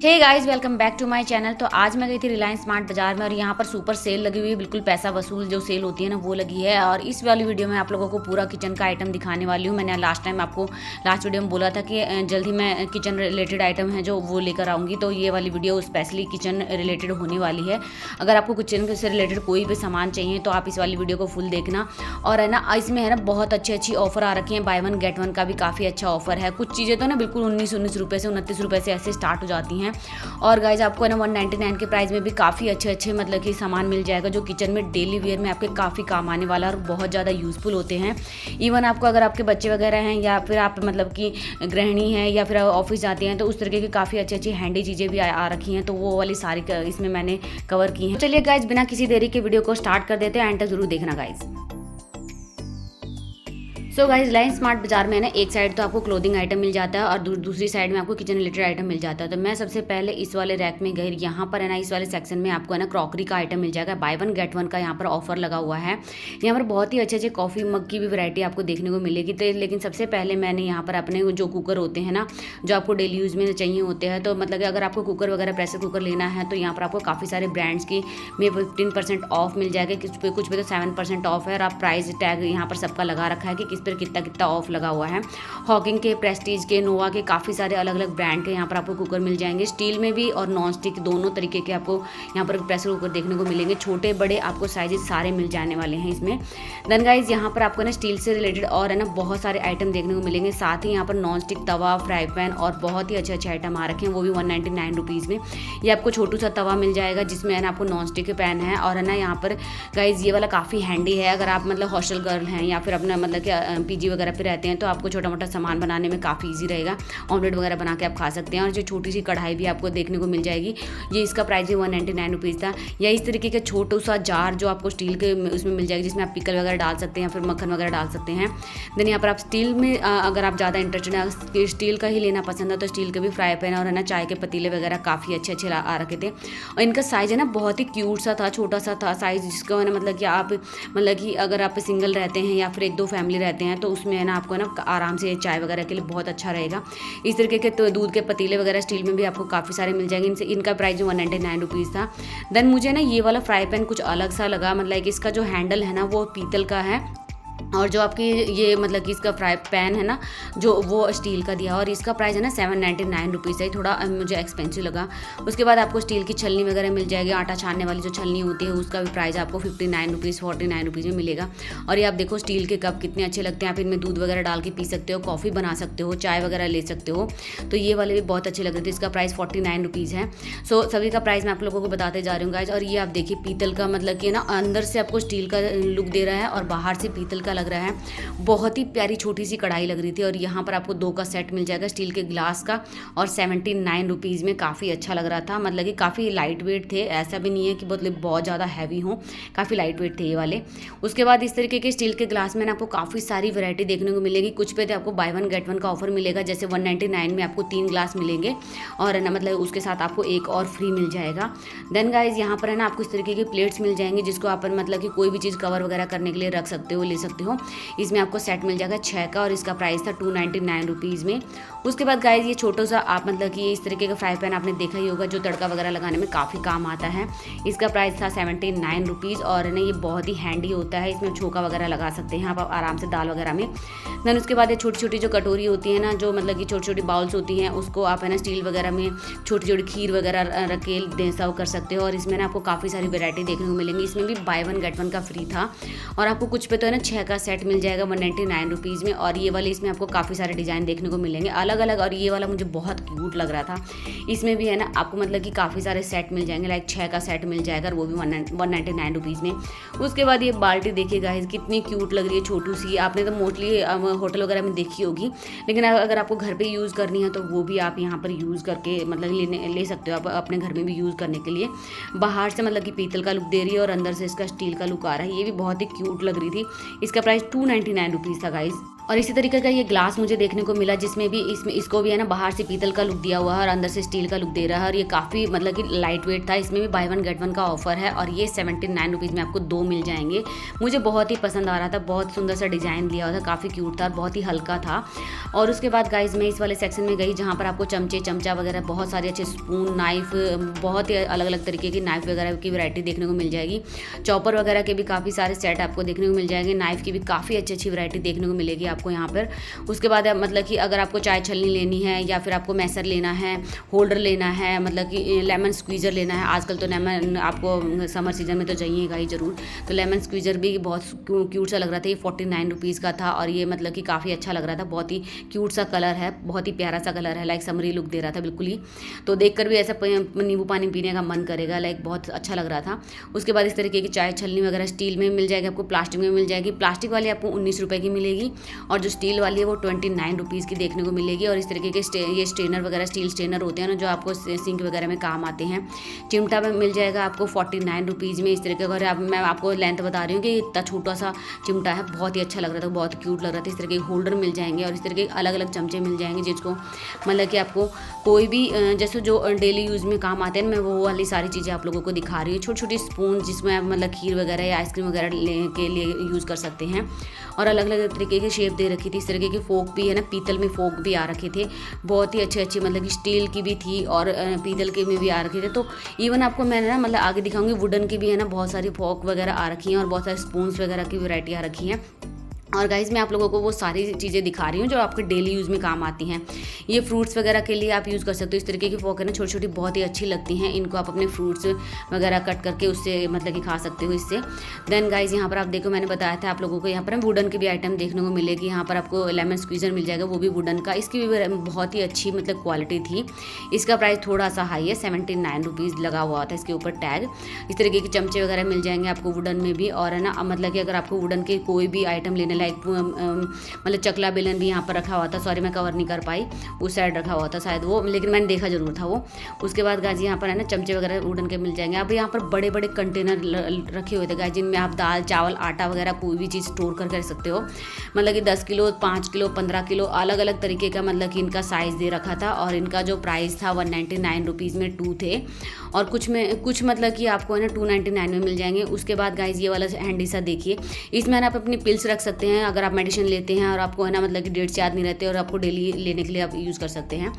Hey guys, welcome back to my channel. तो आज मैं गई थी रिलायंस स्मार्ट बाजार में और यहाँ पर सुपर सेल लगी हुई है। बिल्कुल पैसा वसूल जो सेल होती है ना, वो लगी है। और इस वाली वीडियो में आप लोगों को पूरा किचन का आइटम दिखाने वाली हूँ। मैंने लास्ट टाइम आपको लास्ट वीडियो में बोला था कि जल्द ही मैं किचन रिलेटेड आइटम है जो वो लेकर आऊँगी। तो ये वाली वीडियो स्पेशली किचन रिलेटेड होने वाली है। अगर आपको किचन से रिलेटेड कोई भी सामान चाहिए तो आप इस वाली वीडियो को फुल देखना। और है ना, इसमें है ना बहुत अच्छी ऑफर आ रखी है। बाय वन गेट वन का भी काफ़ी अच्छा ऑफर है। कुछ चीज़ें तो ना बिल्कुल 19 रुपये से 29 रुपये से ऐसे स्टार्ट हो जाती हैं। और गाइज आपको है ना 199 के प्राइस में भी काफ़ी अच्छे मतलब कि सामान मिल जाएगा जो किचन में डेली वेयर में आपके काफ़ी काम आने वाला है और बहुत ज़्यादा यूज़फुल होते हैं। इवन आपको अगर आपके बच्चे वगैरह हैं या फिर आप मतलब कि गृहिणी हैं या फिर ऑफिस जाती हैं तो उस तरीके की काफ़ी अच्छी हैंडी चीज़ें भी आ रखी हैं। तो वो वाली सारी इसमें मैंने कवर की हैं। चलिए गाइज, बिना किसी देरी के वीडियो को स्टार्ट कर देते हैं। एंड तक जरूर देखना guys. So guys, Reliance smart बाजार में है ना, एक साइड तो आपको क्लोथिंग आइटम मिल जाता है और दूसरी साइड में आपको किचन रिलेटेड आइटम मिल जाता है। तो मैं सबसे पहले इस वाले रैक में गई। यहाँ पर है ना, इस वाले सेक्शन में आपको है ना क्रॉकरी का आइटम मिल जाएगा। बाय वन गेट वन का यहाँ पर ऑफर लगा हुआ है। यहाँ पर बहुत ही अच्छे कॉफ़ी मग की भी वैरायटी आपको देखने को मिलेगी। तो लेकिन सबसे पहले मैंने यहाँ पर अपने जो कुकर होते हैं ना, जो आपको डेली यूज़ में चाहिए होते हैं, तो मतलब कि अगर आपको कुकर वगैरह प्रेशर कुकर लेना है तो यहाँ पर आपको काफ़ी सारे ब्रांड्स की में 15% ऑफ मिल जाएगा। कुछ पे तो 7% ऑफ है। और आप प्राइस टैग यहाँ पर सबका लगा रखा है कि किस पर कितना ऑफ लगा हुआ है। हॉकिंग के, प्रेस्टीज के, नोवा के काफ़ी सारे अलग अलग ब्रांड के यहाँ पर आपको कुकर मिल जाएंगे। स्टील में भी और नॉन स्टिक दोनों तरीके के आपको यहाँ पर प्रेशर कुकर देखने को मिलेंगे। छोटे बड़े आपको साइजेस सारे मिल जाने वाले हैं इसमें। देन गाइज, यहाँ पर आपको ना स्टील से रिलेटेड और है ना बहुत सारे आइटम देखने को मिलेंगे। साथ ही यहाँ पर नॉन स्टिक तवा, फ्राई पैन और बहुत ही अच्छे आइटम आ रखे हैं, वो भी 199 रुपीज़ में। ये आपको छोटू सा तवा मिल जाएगा जिसमें है ना आपको नॉन स्टिक के पैन है। और है ना यहाँ पर गाइज ये वाला काफ़ी हैंडी है। अगर आप मतलब हॉस्टल गर्ल हैं या फिर अपना मतलब कि पीजी वगैरह पे रहते हैं तो आपको छोटा मोटा सामान बनाने में काफ़ी इजी रहेगा। ऑमलेट वगैरह बना के आप खा सकते हैं। और जो छोटी सी कढ़ाई भी आपको देखने को मिल जाएगी। ये इसका प्राइस भी 199 रुपीज़ था। या इस तरीके का छोटा सा जार जो आपको स्टील के उसमें मिल जाएगी, जिसमें आप पिकल वगैरह डाल सकते हैं या फिर मक्खन वगैरह डाल सकते हैं। देन यहाँ पर आप स्टील में अगर आप ज़्यादा इंटरेस्टेड हैं, स्टील का ही लेना पसंद है तो स्टील के भी फ्राई पैन और है ना चाय के पतीले वगैरह काफ़ी अच्छे आ रखे थे। और इनका साइज़ है ना बहुत ही क्यूट सा था, छोटा सा था साइज़, जिसका है ना मतलब कि आप मतलब कि अगर आप सिंगल रहते हैं या फिर 1-2 फैमिली रहते हैं तो उसमें है ना आपको ना आराम से चाय वगैरह के लिए बहुत अच्छा रहेगा। इस तरीके के तो दूध के पतीले वगैरह स्टील में भी आपको काफ़ी सारे मिल जाएंगे। इनका प्राइस 199 रुपीज़ था। देन मुझे ना ये वाला फ्राई पैन कुछ अलग सा लगा। मतलब कि इसका जो हैंडल है ना वो पीतल का है और जो आपकी ये मतलब कि इसका फ्राई पैन है ना जो वो स्टील का दिया। और इसका प्राइस है ना 799 रुपीज़ है। थोड़ा मुझे एक्सपेंसिव लगा। उसके बाद आपको स्टील की छलनी वगैरह मिल जाएगी। आटा छानने वाली जो छलनी होती है उसका भी प्राइस आपको 59 रुपीज़ 49 रुपीज़ में मिलेगा। और ये आप देखो स्टील के कप कितने अच्छे लगते हैं। आप इनमें दूध वगैरह डाल के पी सकते हो, कॉफ़ी बना सकते हो, चाय वगैरह ले सकते हो। तो ये वाले भी बहुत अच्छे लग रहे थे। इसका प्राइस 49 रुपीज़ है। सो सभी का प्राइस मैं आप लोगों को बताते जा रही हूँ गाइज। और ये आप देखिए पीतल का मतलब कि ना अंदर से आपको स्टील का लुक दे रहा है और बाहर से पीतल का लग रहा है। बहुत ही प्यारी छोटी सी कढ़ाई लग रही थी। और यहाँ पर आपको 2 का सेट मिल जाएगा स्टील के गिलास का और 79 रुपीज़ में। काफ़ी अच्छा लग रहा था। मतलब कि काफ़ी लाइट वेट थे, ऐसा भी नहीं है कि मतलब बहुत ज़्यादा हैवी हो, काफ़ी लाइट वेट थे ये वाले। उसके बाद इस तरीके के स्टील के गिलास में ना आपको काफ़ी सारी वैरायटी देखने को मिलेगी। कुछ पे तो आपको बाय वन गेट वन का ऑफर मिलेगा, जैसे 199 में आपको 3 ग्लास मिलेंगे और ना मतलब उसके साथ आपको एक और फ्री मिल जाएगा। देन गाइज यहाँ पर है ना आपको इस तरीके की प्लेट्स मिल जाएंगी जिसको आप मतलब कि कोई भी चीज़ कवर वगैरह करने के लिए रख सकते हो, ले सकते हो। इसमें आपको सेट मिल जाएगा 6 का और इसका प्राइस था 299 रुपीज़ में। उसके बाद गाइज ये छोटा सा आप मतलब कि इस तरीके का फ्राई पैन आपने देखा ही होगा जो तड़का वगैरह लगाने में काफ़ी काम आता है। इसका प्राइस था 79 रुपीज़। और ना ये बहुत ही हैंडी होता है। इसमें छोका वगैरह लगा सकते हैं आप आराम से दाल वगैरह में। देन उसके बाद ये छोटी छोटी जो कटोरी होती है ना, जो मतलब कि छोटी छोटी बाउल्स होती हैं, उसको आप है ना स्टील वगैरह में छोटी छोटी खीर वगैरह रख के सर्व कर सकते हो। और इसमें ना आपको काफ़ी सारी वैरायटी देखने को मिलेंगी। इसमें भी बाय वन गेट वन का फ्री था। और आपको कुछ पे तो है ना 6 का सेट मिल जाएगा 199 रुपीज़ में। और ये वाले इसमें आपको काफ़ी सारे डिज़ाइन देखने को मिलेंगे अलग अलग। और ये वाला मुझे बहुत क्यूट लग रहा था। इसमें भी है ना आपको मतलब कि काफ़ी सारे सेट मिल जाएंगे, लाइक 6 का सेट मिल जाएगा और वो भी 199 रुपीज़ में। उसके बाद ये बाल्टी देखिएगा कितनी क्यूट लग रही है, छोटू सी। आपने तो मोस्टली होटल वगैरह में देखी होगी, लेकिन अगर आपको घर पे यूज़ करनी है तो वो भी आप यहाँ पर यूज़ करके मतलब ले सकते हो आप अपने घर में भी यूज़ करने के लिए। बाहर से मतलब कि पीतल का लुक दे रही है और अंदर से इसका स्टील का लुक आ रहा है। ये भी बहुत ही क्यूट लग रही थी। इसका प्राइस 299 रुपीज़ था गाइज़। और इसी तरीके का ये ग्लास मुझे देखने को मिला, जिसमें भी इसमें इसको भी है ना बाहर से पीतल का लुक दिया हुआ है और अंदर से स्टील का लुक दे रहा है, और ये काफ़ी मतलब कि लाइट वेट था। इसमें भी बाय वन गेट वन का ऑफर है और ये 79 रुपीज़ में आपको 2 मिल जाएंगे। मुझे बहुत ही पसंद आ रहा था, बहुत सुंदर सा डिज़ाइन दिया हुआ था, काफ़ी क्यूट था और बहुत ही हल्का था। और उसके बाद गाइज मैं इस वाले सेक्शन में गई जहाँ पर आपको चमचे चमचा वगैरह, बहुत सारे अच्छे स्पून, नाइफ, बहुत ही अलग अलग तरीके की नाइफ वगैरह की वैरायटी देखने को मिल जाएगी। चॉपर वगैरह के भी काफ़ी सारे सेट आपको देखने को मिल जाएंगे। नाइफ की भी काफ़ी अच्छी अच्छी वैरायटी देखने को मिलेगी आपको यहाँ पर। उसके बाद मतलब कि अगर आपको चाय छलनी लेनी है या फिर आपको मैसर लेना है, होल्डर लेना है, मतलब कि लेमन स्क्वीज़र लेना है, आजकल तो लेमन आपको समर सीजन में तो चाहिएगा ही ज़रूर, तो लेमन स्क्वीज़र भी बहुत क्यूट सा लग रहा था। ये 49 रुपीज़ का था और ये मतलब कि काफ़ी अच्छा लग रहा था, बहुत ही क्यूट सा कलर है, बहुत ही प्यारा सा कलर है, लाइक समरी लुक दे रहा था बिल्कुल ही। तो देखकर भी ऐसा नींबू पानी पीने का मन करेगा, लाइक बहुत अच्छा लग रहा था। उसके बाद इस तरीके की चाय छलनी वगैरह स्टील में मिल जाएगी आपको, प्लास्टिक में मिल जाएगी। प्लास्टिक वाली आपको 19 रुपये की मिलेगी और जो स्टील वाली है वो 29 रुपीज़ की देखने को मिलेगी। और इस तरीके के ये स्ट्रेनर वगैरह, स्टील स्ट्रेनर होते हैं ना जो आपको सिंक वगैरह में काम आते हैं। चिमटा में मिल जाएगा आपको 49 रुपीज़ में इस तरीके का। और मैं आपको लेंथ बता रही हूँ कि इतना छोटा सा चिमटा है, बहुत ही अच्छा लग रहा था, बहुत क्यूट लग रहा था। इस तरीके के होल्डर मिल जाएंगे और इस तरीके के अलग अलग चमचे मिल जाएंगे, जिसको मतलब कि आपको कोई भी जैसे जो डेली यूज़ में काम आते हैं, मैं वो वाली सारी चीज़ें आप लोगों को दिखा रही हूँ। छोटी छोटी स्पून जिसमें आप मतलब खीर वगैरह या आइसक्रीम वगैरह के लिए यूज़ कर सकते हैं। और अलग अलग तरीके की शेप दे रखी थी। इस तरीके के फोक भी है ना, पीतल में फोक भी आ रखे थे, बहुत ही अच्छे अच्छे, मतलब कि स्टील की भी थी और पीतल के में भी आ रखे थे। तो इवन आपको मैंने ना मतलब आगे दिखाऊंगी, वुडन की भी है ना बहुत सारी फोक वगैरह आ रखी हैं और बहुत सारे स्पून्स वगैरह की वैरायटी आ रखी हैं। और गाइज़ मैं आप लोगों को वो सारी चीज़ें दिखा रही हूँ जो आपके डेली यूज़ में काम आती हैं। ये फ्रूट्स वगैरह के लिए आप यूज़ कर सकते हो। इस तरीके की फोक है ना, छोटी छोटी, बहुत ही अच्छी लगती हैं। इनको आप अपने फ्रूट्स वगैरह कट करके उससे मतलब कि खा सकते हो इससे। देन गाइज़ यहाँ पर आप देखो, मैंने बताया था आप लोगों को, यहाँ पर वुडन की भी आइटम देखने को मिलेगी। यहाँ पर आपको लेमन स्क्वीज़र मिल जाएगा, वो भी वुडन का। इसकी भी बहुत ही अच्छी मतलब क्वालिटी थी। इसका प्राइस थोड़ा सा हाई है, 79 रुपीज़ लगा हुआ था इसके ऊपर टैग। इस तरीके के चमचे वगैरह मिल जाएंगे आपको वुडन में भी। और है ना मतलब कि अगर आपको वुडन के कोई भी आइटम लेने, लाइक मतलब चकला बेलन भी यहाँ पर रखा हुआ था, सॉरी मैं कवर नहीं कर पाई, उस साइड रखा हुआ था शायद वो, लेकिन मैंने देखा जरूर था वो। उसके बाद गाजी यहाँ पर है ना चमचे वगैरह वुडन के मिल जाएंगे। अब यहाँ पर बड़े बड़े कंटेनर रखे हुए थे गाय, जिनमें आप दाल चावल आटा वगैरह कोई भी चीज़ स्टोर कर सकते हो। मतलब कि 10 किलो, 5 किलो, 15 किलो, अलग अलग तरीके का मतलब कि इनका साइज़ दे रखा था। और इनका जो प्राइस था 199 रुपीज़ में 2 थे, और कुछ मतलब कि आपको है ना 299 में मिल जाएंगे। उसके बाद गाइज ये वाला हैंडी सा देखिए, इसमें आप अपनी पिल्स रख सकते हैं अगर आप मेडिसिन लेते हैं और आपको है ना मतलब कि डेट्स याद नहीं रहते और आपको डेली लेने के लिए आप यूज़ कर सकते हैं।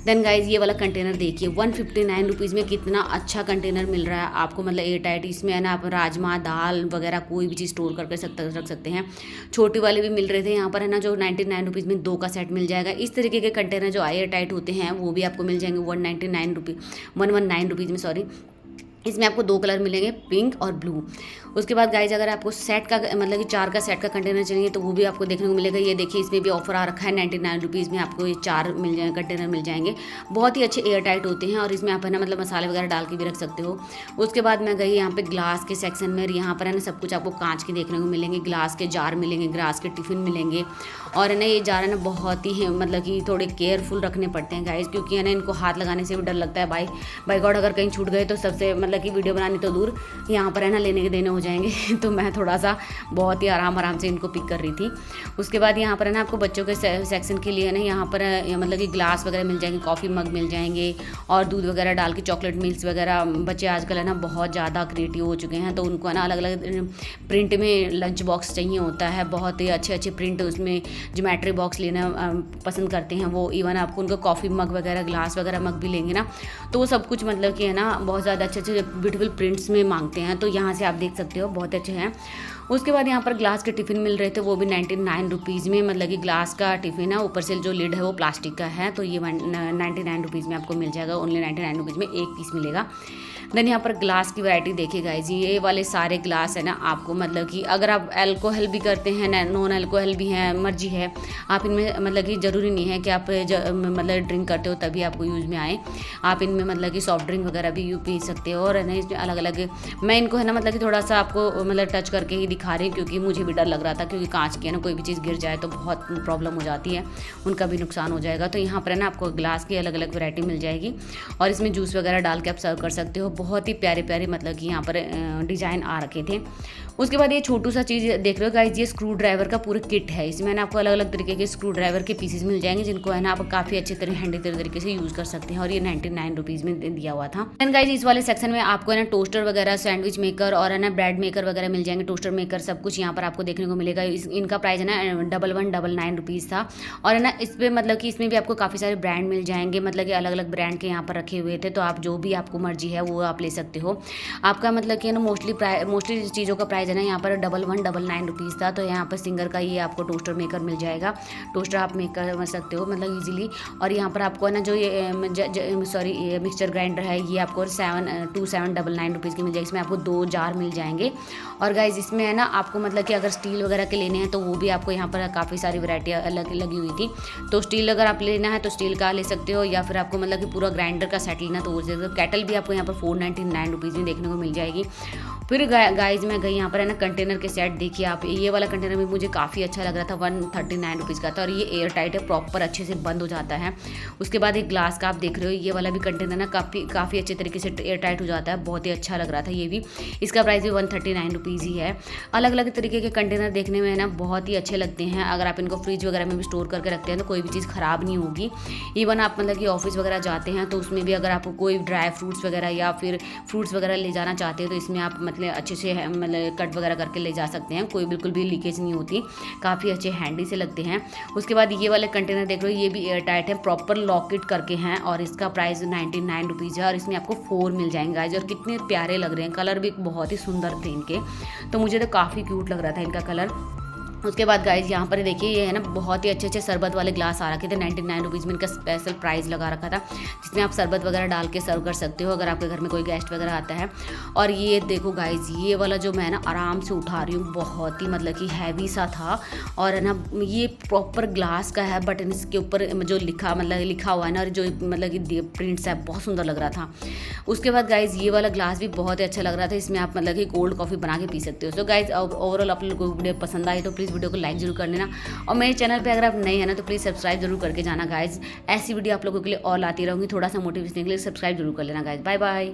देन गाइज ये वाला कंटेनर देखिए, 159 रुपीज़ में कितना अच्छा कंटेनर मिल रहा है आपको, मतलब एयर टाइट। इसमें है ना आप राजमा, दाल वगैरह कोई भी चीज़ स्टोर करके रख सकते हैं। छोटे वाले भी मिल रहे थे यहाँ पर है ना, जो 99 रुपीज़ में 2 का सेट मिल जाएगा। इस तरीके के कंटेनर जो एयर टाइट होते हैं वो भी आपको मिल जाएंगे 119 रुपीज़ में, सॉरी। इसमें आपको 2 कलर मिलेंगे, पिंक और ब्लू। उसके बाद गाइज अगर आपको सेट का मतलब कि 4 का सेट का कंटेनर चाहिए तो वो भी आपको देखने को मिलेगा। ये देखिए इसमें भी ऑफर आ रखा है, 99 रुपीज़ में आपको ये 4 मिल जाए कंटेनर मिल जाएंगे। बहुत ही अच्छे एयर टाइट होते हैं और इसमें आप है ना मतलब मसाले वगैरह डाल के भी रख सकते हो। उसके बाद मैं गई यहाँ पे ग्लास के सेक्शन में, यहाँ पर है ना सब कुछ आपको कांच के देखने को मिलेंगे। ग्लास के जार मिलेंगे, ग्लास के टिफ़िन मिलेंगे। और है ना ये जार है ना बहुत ही मतलब कि थोड़े केयरफुल रखने पड़ते हैं गाइज, क्योंकि है ना इनको हाथ लगाने से भी डर लगता है। बाई गॉड अगर कहीं छूट गए तो सबसे मतलब कि वीडियो बनानी तो दूर, यहाँ पर है ना लेने के देने हो जाएंगे। तो मैं थोड़ा सा बहुत ही आराम से इनको पिक कर रही थी। उसके बाद यहाँ पर है ना आपको बच्चों के सेक्शन के लिए है ना यहाँ पर मतलब कि ग्लास वगैरह मिल जाएंगे, कॉफ़ी मग मिल जाएंगे और दूध वगैरह डाल के चॉकलेट मिल्स वगैरह। बच्चे आजकल है ना बहुत ज़्यादा क्रिएटिव हो चुके हैं, तो उनको है ना अलग अलग प्रिंट में लंच बॉक्स चाहिए होता है, बहुत ही अच्छे अच्छे प्रिंट, उसमें ज्योमेट्री बॉक्स लेना पसंद करते हैं वो। इवन आपको उनको कॉफ़ी मग वगैरह, ग्लास वगैरह मग भी लेंगे ना, तो वो सब कुछ मतलब कि है ना बहुत ज़्यादा अच्छे अच्छे ब्यूटीफुल प्रिंट्स में मांगते हैं। तो यहाँ से आप देख सकते हो बहुत अच्छे हैं। उसके बाद यहाँ पर ग्लास के टिफ़िन मिल रहे थे, वो भी 99 रुपीज़ में। मतलब कि ग्लास का टिफ़िन है, ऊपर से जो लिड है वो प्लास्टिक का है, तो ये 99 रुपीज़ में आपको मिल जाएगा। ओनली 99 रुपीज़ में 1 पीस मिलेगा। देन यहाँ पर ग्लास की वैरायटी देखिए गाइज, ये वाले सारे ग्लास है ना आपको मतलब कि अगर आप अल्कोहल भी करते हैं ना, नॉन अल्कोहल भी है, मर्जी है आप इनमें, मतलब कि ज़रूरी नहीं है कि आप मतलब ड्रिंक करते हो तभी आपको यूज़ में आए। आप इनमें मतलब कि सॉफ्ट ड्रिंक वगैरह भी पी सकते हो। और है ना इसमें अलग अलग, मैं इनको है ना मतलब कि थोड़ा सा आपको मतलब टच करके ही दिखा रही हूँ, क्योंकि मुझे भी डर लग रहा था, क्योंकि कांच की है ना कोई भी चीज़ गिर जाए तो बहुत प्रॉब्लम हो जाती है, उनका भी नुकसान हो जाएगा। तो यहाँ पर है ना आपको ग्लास की अलग अलग वैरायटी मिल जाएगी और इसमें जूस वगैरह डाल के आप सर्व कर सकते हो। बहुत ही प्यारे प्यारे मतलब कि यहाँ पर डिज़ाइन आ रखे थे। उसके बाद ये छोटू सा चीज़ देख रहे हो गाइज, ये स्क्रू ड्राइवर का पूरा किट है। इसमें ना आपको अलग अलग तरीके के स्क्रू ड्राइवर के पीसेस मिल जाएंगे, जिनको है ना आप काफ़ी अच्छे हैंडी तरीके से यूज़ कर सकते हैं। और ये 99 रुपीज़ में दिया हुआ था। देन गाइज इस वाले सेक्शन में आपको है ना टोस्टर वगैरह, सैंडविच मेकर और है ना ब्रेड मेकर वगैरह मिल जाएंगे। टोस्टर मेकर सब कुछ यहाँ पर आपको देखने को मिलेगा। इनका प्राइस है ना 1199 रुपीज़ था। और है ना इस पर मतलब कि इसमें भी आपको काफ़ी सारे ब्रांड मिल जाएंगे, मतलब कि अलग अलग ब्रांड के यहाँ पर रखे हुए थे। तो आप जो भी आपको मर्जी है वो आप ले सकते हो। आपका मतलब कि ना मोस्टली चीज़ों का प्राइस है ना यहाँ पर 1199 रुपीज़ था। तो यहाँ पर सिंगर का ये आपको टोस्टर मेकर मिल जाएगा। टोस्टर आप मेक कर सकते हो मतलब ईजिली। और यहाँ पर आपको है ना जो ये मिक्सचर ग्राइंडर है, ये आपको 2799 रुपीज़ की मिल जाएगी। इसमें आपको 2 जार मिल जाएंगे। और गाइज इसमें है ना आपको मतलब कि अगर स्टील वगैरह के लेने हैं तो वो भी आपको यहाँ पर काफ़ी सारी वैरायटी अलग लगी हुई थी। तो स्टील अगर आप लेना है तो स्टील का ले सकते हो, या फिर आपको मतलब कि पूरा ग्राइंडर का सेट लेना तो वो कैटल भी आपको यहाँ पर 499 रुपीज़ में देखने को मिल जाएगी। फिर गाइज मैं गई यहाँ पर है ना कंटेनर के सेट। देखिए आप, ये वाला कंटेनर भी मुझे काफ़ी अच्छा लग रहा था, 139 रुपीज़ का था। और ये एयर टाइट है, प्रॉपर अच्छे से बंद हो जाता है। उसके बाद एक ग्लास का आप देख रहे हो, ये वाला भी कंटेनर ना काफ़ी अच्छे तरीके से एयर टाइट हो जाता है, बहुत ही अच्छा लग रहा था ये भी। इसका प्राइस भी 139 रुपीज़ ही है। अलग अलग तरीके के कंटेनर देखने में ना बहुत ही अच्छे लगते हैं। अगर आप इनको फ्रिज वगैरह में भी स्टोर करके रखते हैं तो कोई भी चीज़ ख़राब नहीं होगी। इवन आप मतलब कि ऑफिस वगैरह जाते हैं तो उसमें भी अगर आपको कोई ड्राई फ्रूट्स वगैरह या फिर फ्रूट्स वगैरह ले जाना चाहते हैं तो इसमें आप मतलब अच्छे से मतलब कट वगैरह करके ले जा सकते हैं, कोई बिल्कुल भी लीकेज नहीं होती, काफ़ी अच्छे हैंडी से लगते हैं। उसके बाद ये वाले कंटेनर देख लो, ये भी एयर टाइट है, प्रॉपर लॉकेट करके हैं। और इसका प्राइस 99 रुपीज़ है। और इसमें आपको 4 मिल जाएंगे गाइस। और कितने प्यारे लग रहे हैं, कलर भी बहुत ही सुंदर थे इनके, तो मुझे तो काफ़ी क्यूट लग रहा था इनका कलर। उसके बाद गाइज यहाँ पर देखिए, ये है ना बहुत ही अच्छे अच्छे शरबत वाले ग्लास आ रखे थे। 99 रुपीज़ में इनका स्पेशल प्राइस लगा रखा था, जिसमें आप शरबत वगैरह डाल के सर्व कर सकते हो अगर आपके घर में कोई गेस्ट वगैरह आता है। और ये देखो गाइज, ये वाला जो मैं ना आराम से उठा रही हूँ, बहुत ही मतलब कि हैवी सा था। और है ना ये प्रॉपर ग्लास का है, बट इसके ऊपर जो लिखा हुआ है ना, और जो मतलब कि प्रिंट्स है, बहुत सुंदर लग रहा था। उसके बाद गाइज ये वाला ग्लास भी बहुत ही अच्छा लग रहा था। इसमें आप मतलब कि कोल्ड कॉफ़ी बना के पी सकते हो। सो गाइज ओवरऑल आप लोगों को वीडियो पसंद आई तो प्लीज़ वीडियो को लाइक जरूर कर लेना। और मेरे चैनल पे अगर आप नए हैं ना तो प्लीज़ सब्सक्राइब जरूर करके जाना गाइज। ऐसी वीडियो आप लोगों के लिए और लाती रहूँगी, थोड़ा सा मोटिवेशन के लिए सब्सक्राइब जरूर कर लेना गाइज। Bye bye.